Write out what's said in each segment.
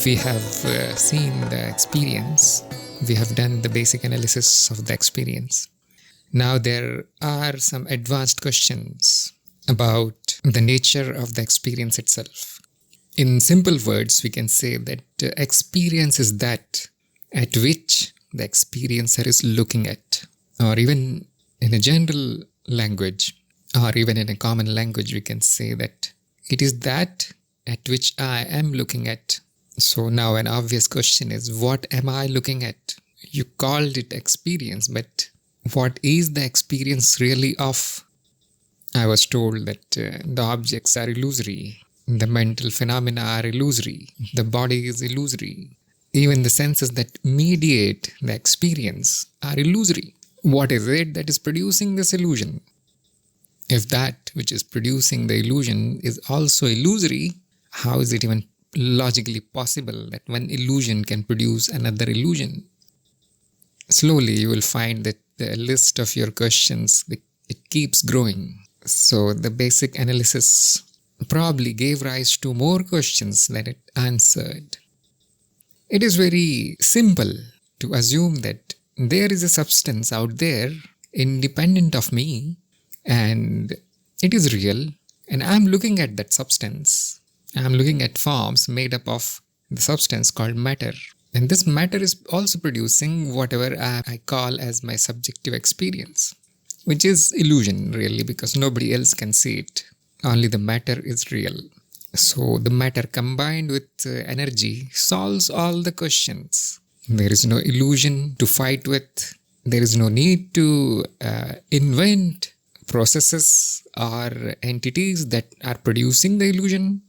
We have seen the experience, we have done the basic analysis of the experience. Now, there are some advanced questions about the nature of the experience itself. In simple words, we can say that experience is that at which the experiencer is looking at, or even in a general language, or even in a common language, we can say that it is that at which I am looking at. So now an obvious question is, what am I looking at? You called it experience, but what is the experience really of? I was told that the objects are illusory, the mental phenomena are illusory, the body is illusory, even the senses that mediate the experience are illusory. What is it that is producing this illusion? If that which is producing the illusion is also illusory, how is it even logically possible that one illusion can produce another illusion? Slowly you will find that the list of your questions, it keeps growing. So the basic analysis probably gave rise to more questions than it answered. It is very simple to assume that there is a substance out there independent of me, and it is real, and I am looking at that substance. I am looking at forms made up of the substance called matter. And this matter is also producing whatever I call as my subjective experience, which is illusion really, because nobody else can see it. Only the matter is real. So the matter combined with energy solves all the questions. There is no illusion to fight with. There is no need to invent processes or entities that are producing the illusion.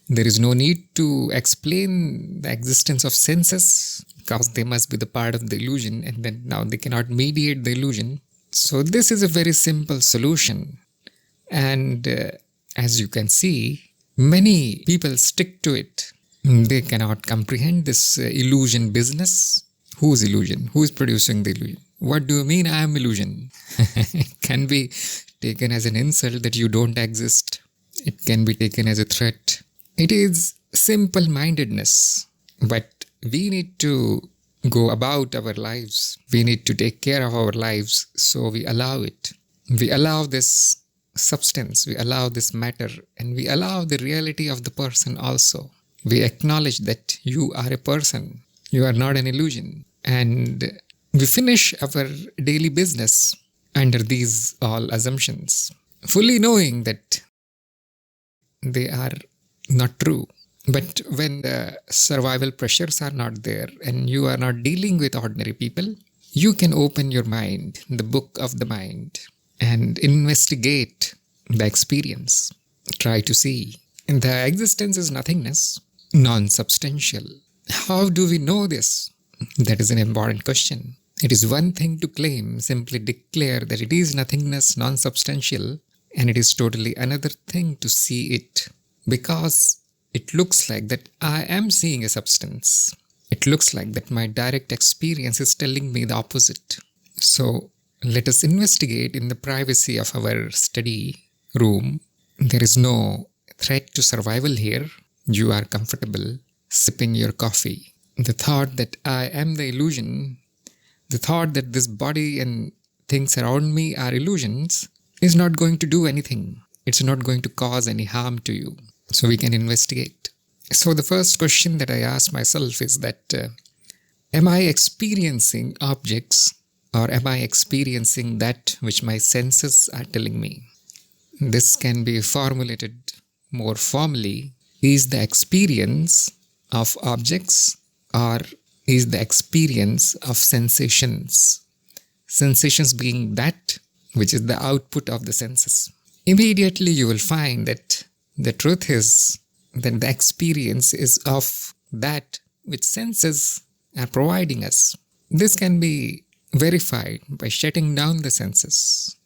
There is no need to explain the existence of senses, because they must be the part of the illusion, and then now they cannot mediate the illusion. So this is a very simple solution. And as you can see, many people stick to it. They cannot comprehend this illusion business. Whose illusion? Who is producing the illusion? What do you mean I am illusion? It can be taken as an insult that you don't exist. It can be taken as a threat. It is simple-mindedness, but we need to go about our lives. We need to take care of our lives, so we allow it. We allow this substance, we allow this matter, and we allow the reality of the person also. We acknowledge that you are a person, you are not an illusion, and we finish our daily business under these all assumptions, fully knowing that they are not true. But when the survival pressures are not there and you are not dealing with ordinary people, you can open your mind, the book of the mind, and investigate the experience. Try to see. And the existence is nothingness, non-substantial. How do we know this? That is an important question. It is one thing to claim, simply declare that it is nothingness, non-substantial, and it is totally another thing to see it. Because it looks like that I am seeing a substance. It looks like that my direct experience is telling me the opposite. So let us investigate in the privacy of our study room. There is no threat to survival here. You are comfortable sipping your coffee. The thought that I am the illusion, the thought that this body and things around me are illusions, is not going to do anything. It's not going to cause any harm to you. So we can investigate. So the first question that I ask myself is that, am I experiencing objects, or am I experiencing that which my senses are telling me? This can be formulated more formally. Is the experience of objects, or is the experience of sensations? Sensations being that which is the output of the senses. Immediately you will find that the truth is that the experience is of that which senses are providing us. This can be verified by shutting down the senses.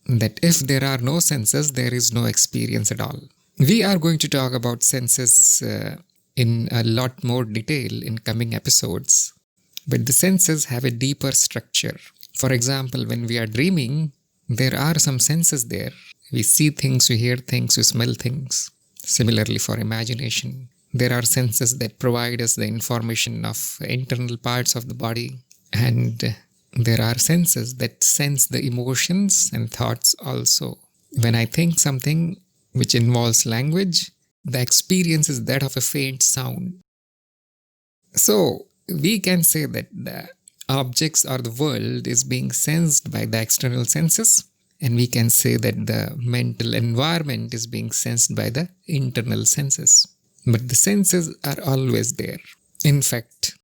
That if there are no senses, there is no experience at all. We are going to talk about senses in a lot more detail in coming episodes. But the senses have a deeper structure. For example, when we are dreaming, there are some senses there. We see things, we hear things, we smell things. Similarly for imagination. There are senses that provide us the information of internal parts of the body, and there are senses that sense the emotions and thoughts also. When I think something which involves language, the experience is that of a faint sound. So we can say that the objects or the world is being sensed by the external senses, and we can say that the mental environment is being sensed by the internal senses. But the senses are always there. In fact,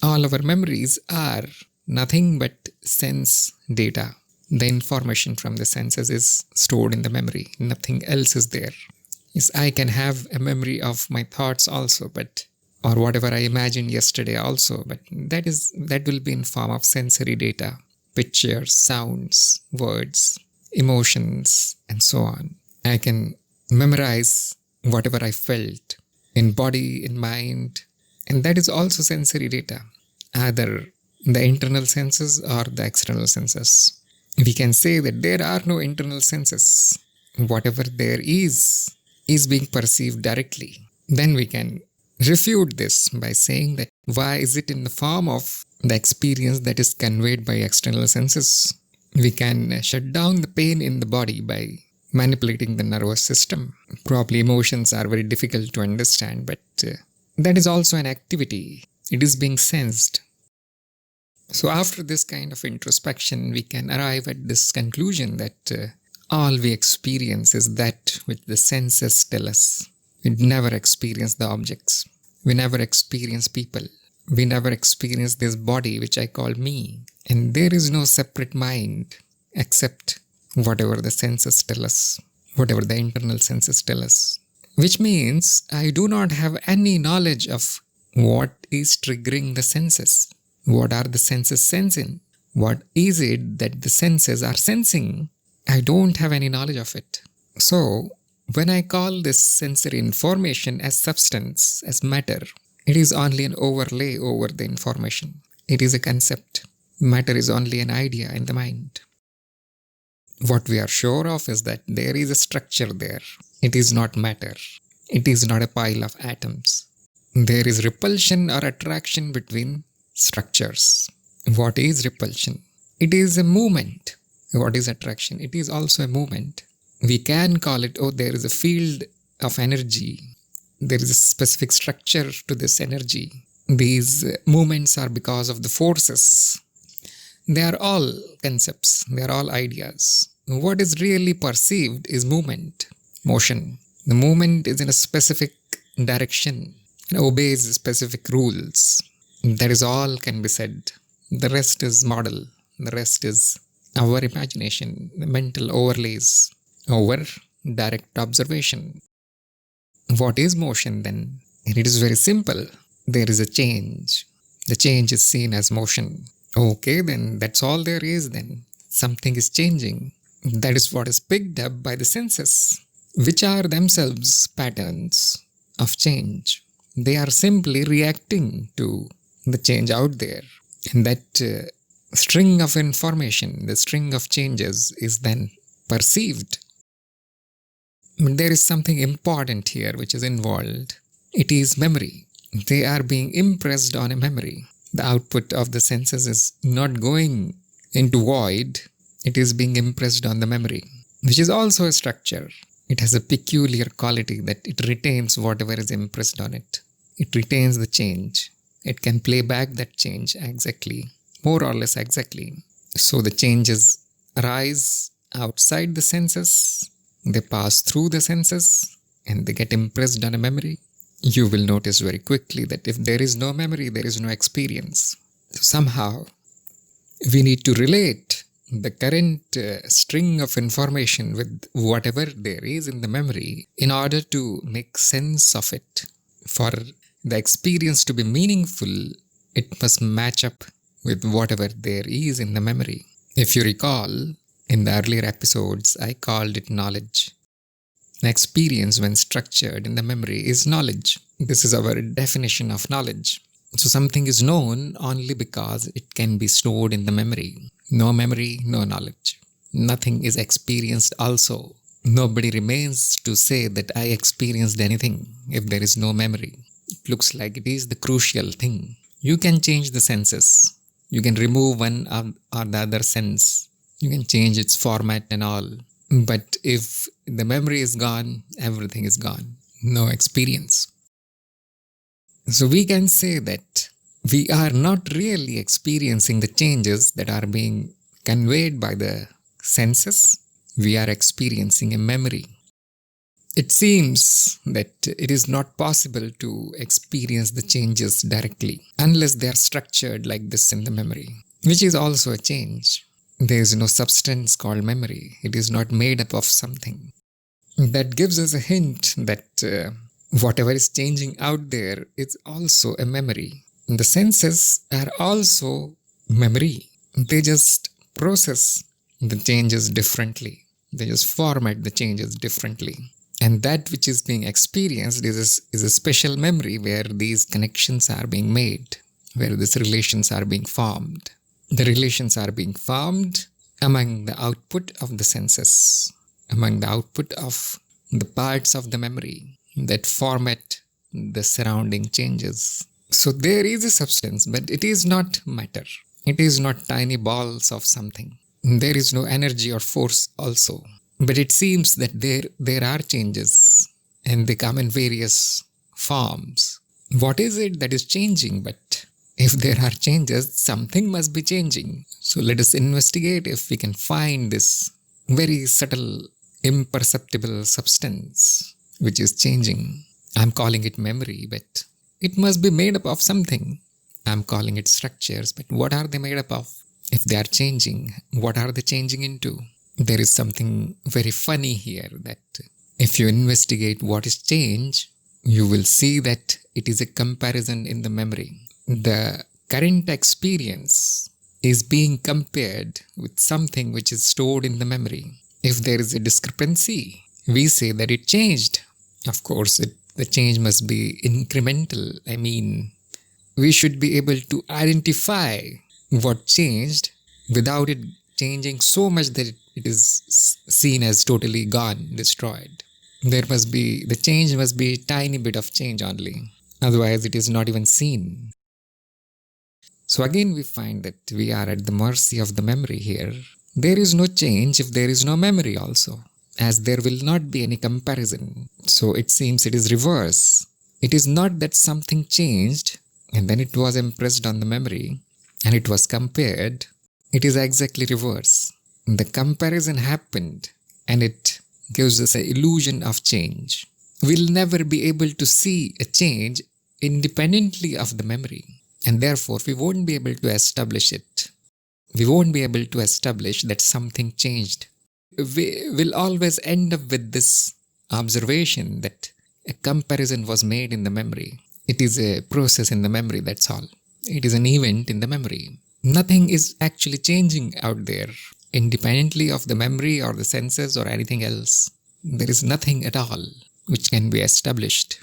all our memories are nothing but sense data. The information from the senses is stored in the memory. Nothing else is there. Yes, I can have a memory of my thoughts also, or whatever I imagined yesterday also, but that will be in form of sensory data, pictures, sounds, words, emotions, and so on. I can memorize whatever I felt in body, in mind, and that is also sensory data, either the internal senses or the external senses. We can say that there are no internal senses. Whatever there is being perceived directly. Then we can refute this by saying that why is it in the form of the experience that is conveyed by external senses? We can shut down the pain in the body by manipulating the nervous system. Probably emotions are very difficult to understand, but that is also an activity. It is being sensed. So after this kind of introspection, we can arrive at this conclusion that all we experience is that which the senses tell us. We never experience the objects. We never experience people. We never experience this body which I call me. And there is no separate mind except whatever the senses tell us, whatever the internal senses tell us. Which means I do not have any knowledge of what is triggering the senses. What are the senses sensing? What is it that the senses are sensing? I don't have any knowledge of it. So, when I call this sensory information as substance, as matter, it is only an overlay over the information. It is a concept. Matter is only an idea in the mind. What we are sure of is that there is a structure there. It is not matter. It is not a pile of atoms. There is repulsion or attraction between structures. What is repulsion? It is a movement. What is attraction? It is also a movement. We can call it, there is a field of energy. There is a specific structure to this energy. These movements are because of the forces. They are all concepts. They are all ideas. What is really perceived is movement, motion. The movement is in a specific direction and obeys specific rules. That is all can be said. The rest is model. The rest is our imagination, the mental overlays over direct observation. What is motion then? It is very simple. There is a change. The change is seen as motion. Okay, then that's all there is then. Something is changing. That is what is picked up by the senses, which are themselves patterns of change. They are simply reacting to the change out there. And that string of information, the string of changes is then perceived. But there is something important here which is involved. It is memory. They are being impressed on a memory. The output of the senses is not going into void. It is being impressed on the memory, which is also a structure. It has a peculiar quality that it retains whatever is impressed on it. It retains the change. It can play back that change exactly, more or less exactly. So the changes arise outside the senses. They pass through the senses and they get impressed on a memory. You will notice very quickly that if there is no memory, there is no experience. So somehow, we need to relate the current string of information with whatever there is in the memory in order to make sense of it. For the experience to be meaningful, it must match up with whatever there is in the memory. If you recall, in the earlier episodes, I called it knowledge. Experience, when structured in the memory, is knowledge. This is our definition of knowledge. So something is known only because it can be stored in the memory. No memory, no knowledge. Nothing is experienced also. Nobody remains to say that I experienced anything if there is no memory. It looks like it is the crucial thing. You can change the senses. You can remove one or the other sense. You can change its format and all. But if the memory is gone, everything is gone. No experience. So we can say that we are not really experiencing the changes that are being conveyed by the senses. We are experiencing a memory. It seems that it is not possible to experience the changes directly unless they are structured like this in the memory, which is also a change. There is no substance called memory. It is not made up of something. That gives us a hint that whatever is changing out there is also a memory. The senses are also memory. They just process the changes differently. They just format the changes differently. And that which is being experienced is a special memory where these connections are being made, where these relations are being formed. The relations are being formed among the output of the senses, among the output of the parts of the memory that format the surrounding changes. So there is a substance, but it is not matter. It is not tiny balls of something. There is no energy or force also. But it seems that there are changes and they come in various forms. What is it that is changing? But if there are changes, something must be changing. So let us investigate if we can find this very subtle, imperceptible substance which is changing. I'm calling it memory, but it must be made up of something. I'm calling it structures, but what are they made up of? If they are changing, what are they changing into? There is something very funny here that if you investigate what is change, you will see that it is a comparison in the memory. The current experience is being compared with something which is stored in the memory. If there is a discrepancy, we say that it changed. Of course, the change must be incremental. I mean, we should be able to identify what changed without it changing so much that it is seen as totally gone, destroyed. The change must be a tiny bit of change only. Otherwise, it is not even seen. So again, we find that we are at the mercy of the memory here. There is no change if there is no memory also, as there will not be any comparison. So it seems it is reverse. It is not that something changed and then it was impressed on the memory and it was compared. It is exactly reverse. The comparison happened and it gives us an illusion of change. We'll never be able to see a change independently of the memory, and therefore we won't be able to establish it. We won't be able to establish that something changed. We will always end up with this observation that a comparison was made in the memory. It is a process in the memory, that's all. It is an event in the memory. Nothing is actually changing out there independently of the memory or the senses or anything else. There is nothing at all which can be established.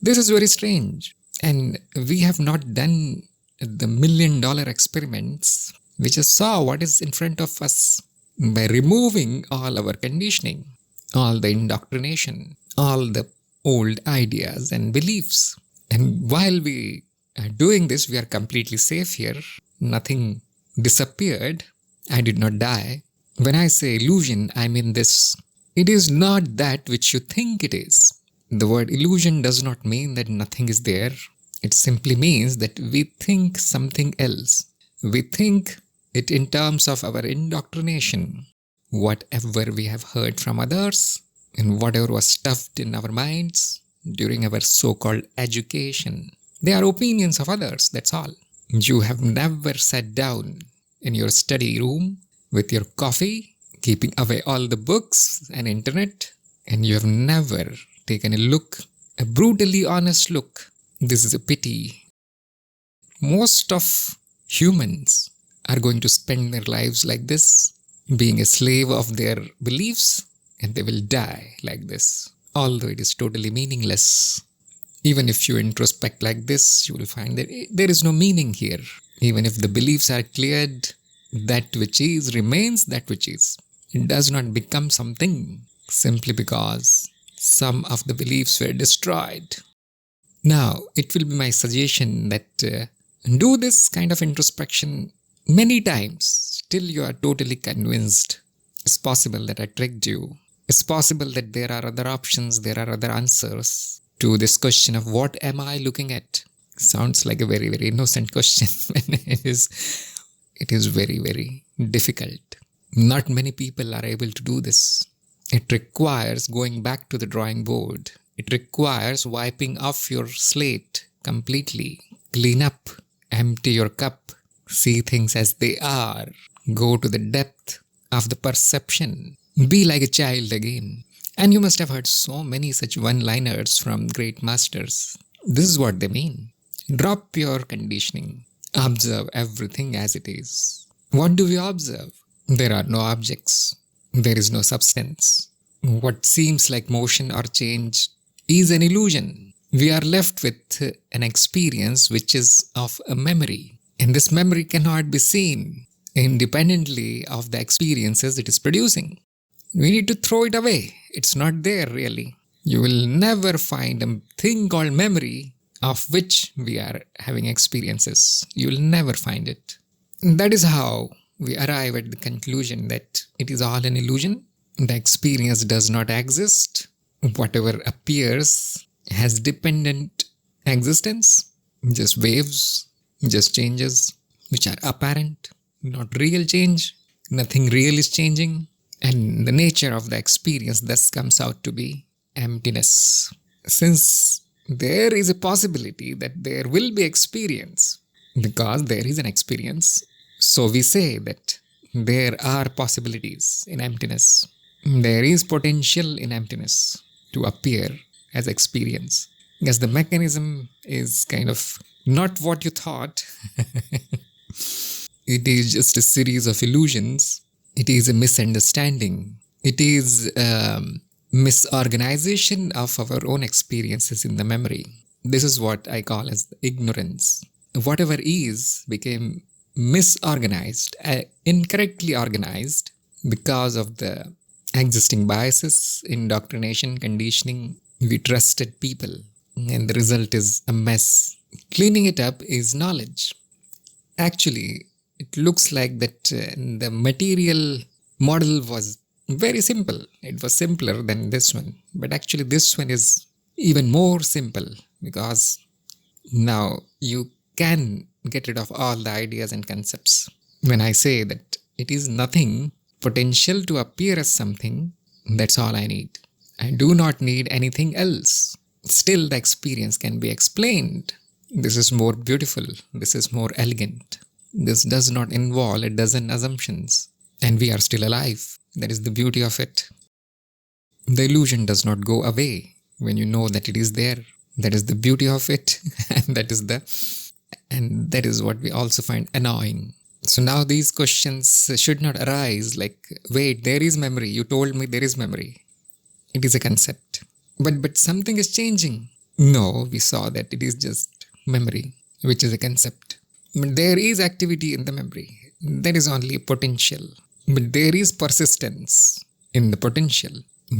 This is very strange, and we have not done the $1 million experiments. We just saw what is in front of us by removing all our conditioning, all the indoctrination, all the old ideas and beliefs. And while we are doing this, we are completely safe here. Nothing disappeared. I did not die. When I say illusion, I mean this. It is not that which you think it is. The word illusion does not mean that nothing is there. It simply means that we think something else. We think it in terms of our indoctrination. Whatever we have heard from others and whatever was stuffed in our minds during our so-called education. They are opinions of others, that's all. You have never sat down in your study room with your coffee, keeping away all the books and internet, and you have never taken a look, a brutally honest look. This is a pity. Most of humans are going to spend their lives like this, being a slave of their beliefs, and they will die like this, although it is totally meaningless. Even if you introspect like this, you will find that there is no meaning here. Even if the beliefs are cleared, that which is remains that which is. It does not become something simply because some of the beliefs were destroyed. Now, it will be my suggestion that do this kind of introspection many times till you are totally convinced it's possible that I tricked you. It's possible that there are other options, there are other answers to this question of what am I looking at? Sounds like a very, very innocent question. it is very, very difficult. Not many people are able to do this. It requires going back to the drawing board. It requires wiping off your slate completely. Clean up, empty your cup, see things as they are, go to the depth of the perception, be like a child again. And you must have heard so many such one-liners from great masters. This is what they mean. Drop your conditioning. Observe everything as it is. What do we observe? There are no objects. There is no substance. What seems like motion or change is an illusion. We are left with an experience which is of a memory. And this memory cannot be seen independently of the experiences it is producing. We need to throw it away. It's not there really. You will never find a thing called memory of which we are having experiences. You will never find it. That is how we arrive at the conclusion that it is all an illusion. The experience does not exist. Whatever appears has dependent existence, just waves, just changes which are apparent, not real change. Nothing real is changing. And the nature of the experience thus comes out to be emptiness. Since there is a possibility that there will be experience, because there is an experience, so we say that there are possibilities in emptiness. There is potential in emptiness to appear as experience. Because the mechanism is kind of not what you thought. It is just a series of illusions. It is a misunderstanding. It is misorganization of our own experiences in the memory. This is what I call as ignorance. Whatever is became misorganized, incorrectly organized because of the existing biases, indoctrination, conditioning. We trusted people and the result is a mess. Cleaning it up is knowledge. Actually, it looks like that the material model was very simple. It was simpler than this one. But actually this one is even more simple because now you can get rid of all the ideas and concepts. When I say that it is nothing, potential to appear as something, that's all I need. I do not need anything else. Still the experience can be explained. This is more beautiful. This is more elegant. This does not involve a dozen assumptions. And we are still alive. That is the beauty of it. The illusion does not go away when you know that it is there. That is the beauty of it. And that is what we also find annoying. So now these questions should not arise like, wait, there is memory. You told me there is memory. It is a concept. But something is changing. No, we saw that it is just memory, which is a concept. But there is activity in the memory. There is only potential. But there is persistence in the potential.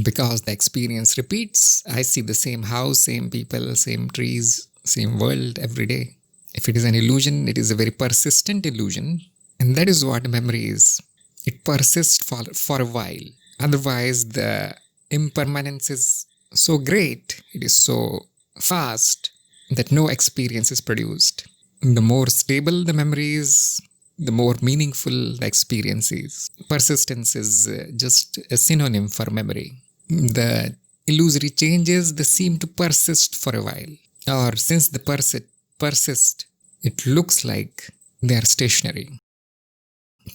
Because the experience repeats. I see the same house, same people, same trees, same world every day. If it is an illusion, it is a very persistent illusion. And that is what memory is. It persists for a while. Otherwise, the impermanence is so great, it is so fast that no experience is produced. The more stable the memory is, the more meaningful the experience is. Persistence is just a synonym for memory. The illusory changes, they seem to persist for a while. Or since they persist, it looks like they are stationary.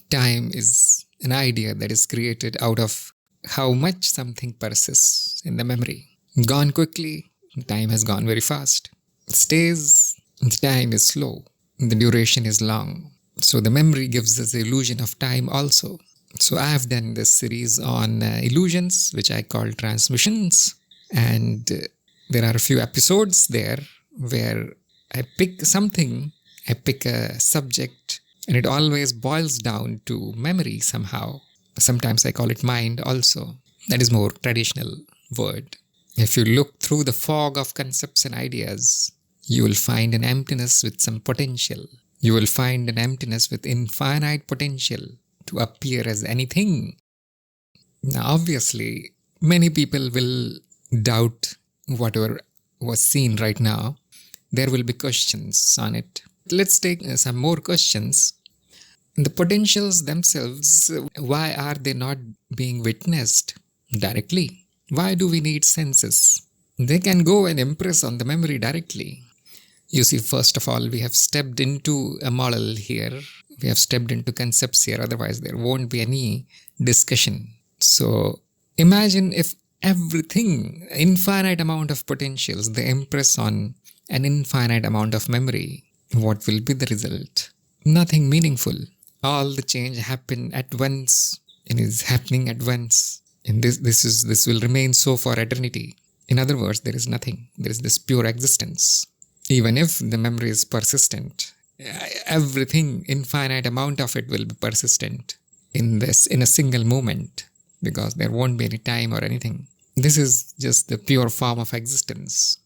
Time is an idea that is created out of how much something persists in the memory. Gone quickly, time has gone very fast. It stays, the time is slow, the duration is long. So the memory gives us the illusion of time also. So I have done this series on illusions, which I call transmissions. And there are a few episodes there where I pick something, I pick a subject, and it always boils down to memory somehow. Sometimes I call it mind also. That is more traditional word. If you look through the fog of concepts and ideas, You will find an emptiness with some potential. You will find an emptiness with infinite potential to appear as anything. Now, obviously, many people will doubt whatever was seen right now. There will be questions on it. Let's take some more questions. The potentials themselves, why are they not being witnessed directly? Why do we need senses? They can go and impress on the memory directly. You see, first of all, we have stepped into a model here. We have stepped into concepts here. Otherwise, there won't be any discussion. So imagine if everything, infinite amount of potentials, they impress on an infinite amount of memory. What will be the result? Nothing meaningful. All the change happen at once and is happening at once. And this will remain so for eternity. In other words, there is nothing. There is this pure existence. Even if the memory is persistent, everything, infinite amount of it will be persistent in a single moment, because there won't be any time or anything. This is just the pure form of existence.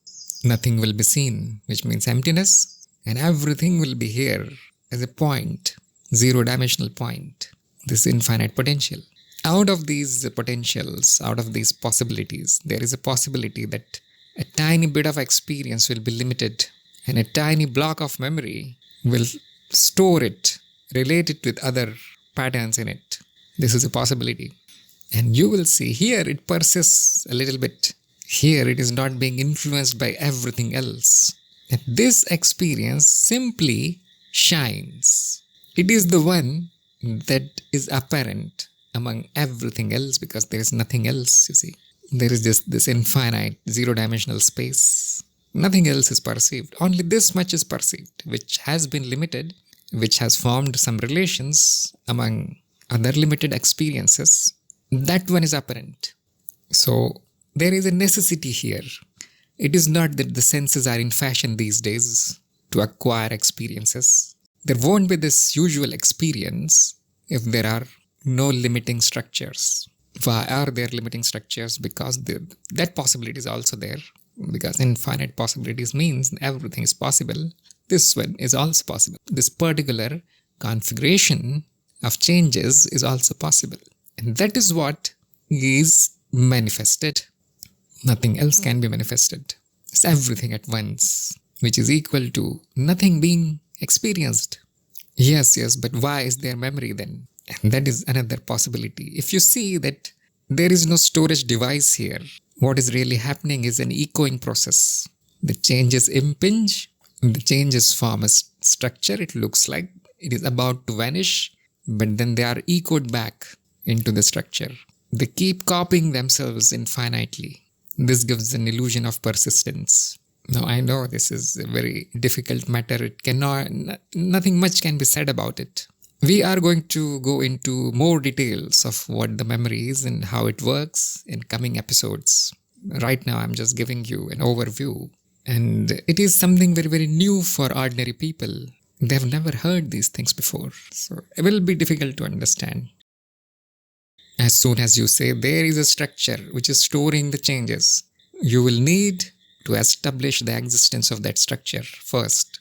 Nothing will be seen, which means emptiness, and everything will be here as a point, zero-dimensional point, this infinite potential. Out of these potentials, out of these possibilities, there is a possibility that a tiny bit of experience will be limited, and a tiny block of memory will store it, relate it with other patterns in it. This is a possibility. And you will see here it persists a little bit. Here it is not being influenced by everything else. And this experience simply shines. It is the one that is apparent among everything else, because there is nothing else, you see. There is just this infinite, zero-dimensional space. Nothing else is perceived. Only this much is perceived, which has been limited, which has formed some relations among other limited experiences. That one is apparent. So there is a necessity here. It is not that the senses are in fashion these days to acquire experiences. There won't be this usual experience if there are no limiting structures. Why are there limiting structures? Because that possibility is also there. Because infinite possibilities means everything is possible. This one is also possible. This particular configuration of changes is also possible. And that is what is manifested. Nothing else can be manifested. It's everything at once, which is equal to nothing being experienced. Yes, but why is there memory then? And that is another possibility. If you see that there is no storage device here, what is really happening is an echoing process. The changes impinge, the changes form a structure. It looks like it is about to vanish, but then they are echoed back into the structure. They keep copying themselves infinitely. This gives an illusion of persistence. Now, I know this is a very difficult matter. Nothing much can be said about it. We are going to go into more details of what the memory is and how it works in coming episodes. Right now, I'm just giving you an overview. And it is something very, very new for ordinary people. They have never heard these things before. So it will be difficult to understand. As soon as you say there is a structure which is storing the changes, you will need to establish the existence of that structure first,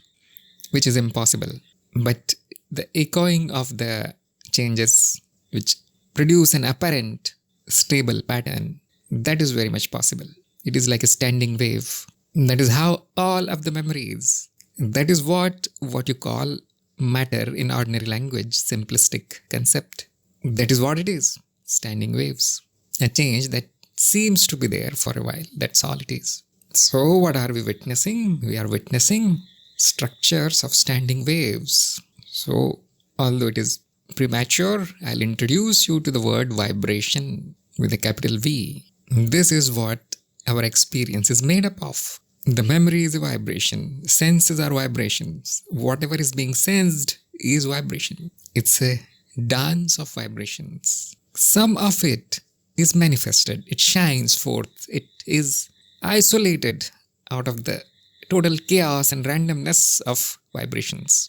which is impossible. But the echoing of the changes which produce an apparent stable pattern, that is very much possible. It is like a standing wave. That is how all of the memories, that is what you call matter in ordinary language, simplistic concept. That is what it is, standing waves. A change that seems to be there for a while, that's all it is. So what are we witnessing? We are witnessing structures of standing waves. So, although it is premature, I'll introduce you to the word vibration with a capital V. This is what our experience is made up of. The memory is a vibration. Senses are vibrations. Whatever is being sensed is vibration. It's a dance of vibrations. Some of it is manifested. It shines forth. It is isolated out of the total chaos and randomness of vibrations.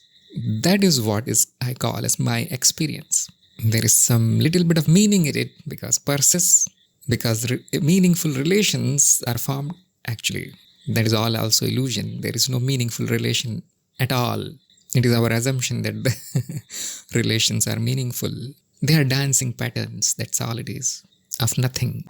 That is what I call as my experience. There is some little bit of meaning in it because meaningful relations are formed. Actually, That is all also illusion. There is no meaningful relation at all. It is our assumption that the relations are meaningful. They are dancing patterns, that's all it is, of nothing.